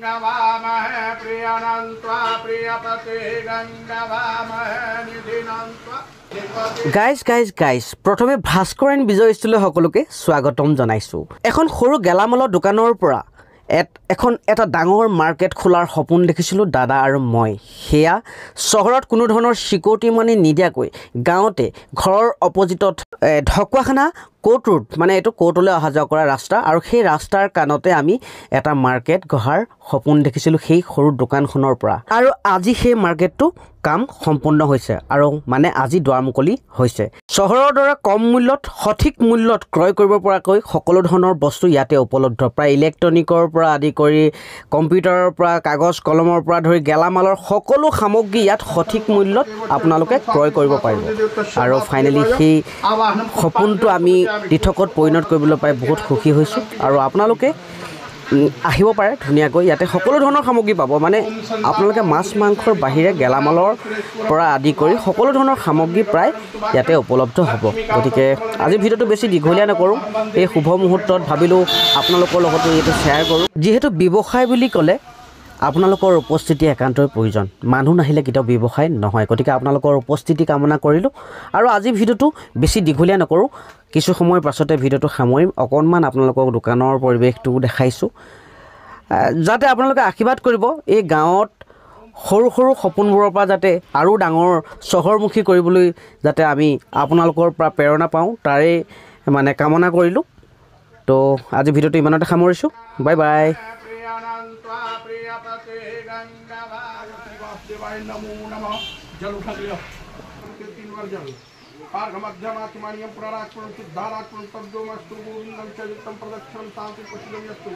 গঙ্গাবামহে প্ৰিয়ানন্ত্বা প্ৰিয়পতে গঙ্গাবামহে নিধিনন্ত্বা। Guys প্ৰথমে Bhaskar and বিজয় ষ্টুডিঅ'লৈ সকলোকে স্বাগতম জনাইছোঁ। এখন সৰু গেলামালৰ দোকানৰ পৰা এটা ডাঙৰ মাৰ্কেট খোলাৰ সপোন দেখিছিলোঁ দাদা আৰু মই। সেয়া চহৰত কোনো ধৰণৰ চিকিউৰিটি মানি নিদিয়াকৈ গাঁৱতে ঘৰৰ অপজিটত ঢকুৱাখানা কোৰ্ট ৰোড, মানে এইটো কোৰ্টলৈ অহা যোৱা কৰা ৰাস্তা, আৰু সেই ৰাস্তাৰ কাণতে আমি এটা মাৰ্কেট গঢ়াৰ সপোন দেখিছিলোঁ সেই সৰু দোকানখনৰ পৰা। আৰু আজি সেই মাৰ্কেটটো কাম সম্পূৰ্ণ হৈছে আৰু মানে আজি দুৱাৰ মুকলি হৈছে। চহৰৰ দৰে কম মূল্যত সঠিক মূল্যত ক্ৰয় কৰিব পৰাকৈ সকলো ধৰণৰ বস্তু ইয়াতে উপলব্ধ। প্ৰায় ইলেক্ট্ৰনিকৰ পৰা আদি কৰি কম্পিউটাৰৰ পৰা কাগজ কলমৰ পৰা ধৰি গেলামালৰ সকলো সামগ্ৰী ইয়াত সঠিক মূল্যত আপোনালোকে ক্ৰয় কৰিব পাৰিব। আৰু ফাইনেলি সেই সপোনটো আমি দিঠকত পৰিণত কৰিবলৈ পাই বহুত সুখী হৈছোঁ। আৰু আপোনালোকে আহিব পাৰে ধুনীয়াকৈ, ইয়াতে সকলো ধৰণৰ সামগ্ৰী পাব। মানে আপোনালোকে মাছ মাংসৰ বাহিৰে গেলামালৰ পৰা আদি কৰি সকলো ধৰণৰ সামগ্ৰী প্ৰায় ইয়াতে উপলব্ধ হ'ব। গতিকে আজি ভিডিঅ'টো বেছি দীঘলীয়া নকৰোঁ, এই শুভ মুহূৰ্তত ভাবিলোঁ আপোনালোকৰ লগতো এইটো শ্বেয়াৰ কৰোঁ। যিহেতু ব্যৱসায় বুলি ক'লে আপোনালোকৰ উপস্থিতি একান্তই প্ৰয়োজন। মানুহ নাহিলে কেতিয়াও ব্যৱসায় নহয়। গতিকে আপোনালোকৰ উপস্থিতি কামনা কৰিলোঁ। আৰু আজি ভিডিঅ'টো বেছি দীঘলীয়া নকৰোঁ, কিছু সময়ৰ পাছতে ভিডিঅ'টো সামৰিম। অকণমান আপোনালোকক দোকানৰ পৰিৱেশটো দেখাইছোঁ, যাতে আপোনালোকে আশীৰ্বাদ কৰিব এই গাঁৱত সৰু সৰু সপোনবোৰৰ পৰা যাতে আৰু ডাঙৰ চহৰমুখী কৰিবলৈ যাতে আমি আপোনালোকৰ পৰা প্ৰেৰণা পাওঁ, তাৰে মানে কামনা কৰিলোঁ। তো আজি ভিডিঅ'টো ইমানতে সামৰিছোঁ। Bye bye. नमो नमः। जल उठा लिया 3 बार जल पार्घमध्यमात्मनियं पुनरात्मनं शुद्धारात्मनं तद्दोमस्तु गोविन्दं च युक्तं प्रदक्षिणं शान्ति कुशलं यस्तु।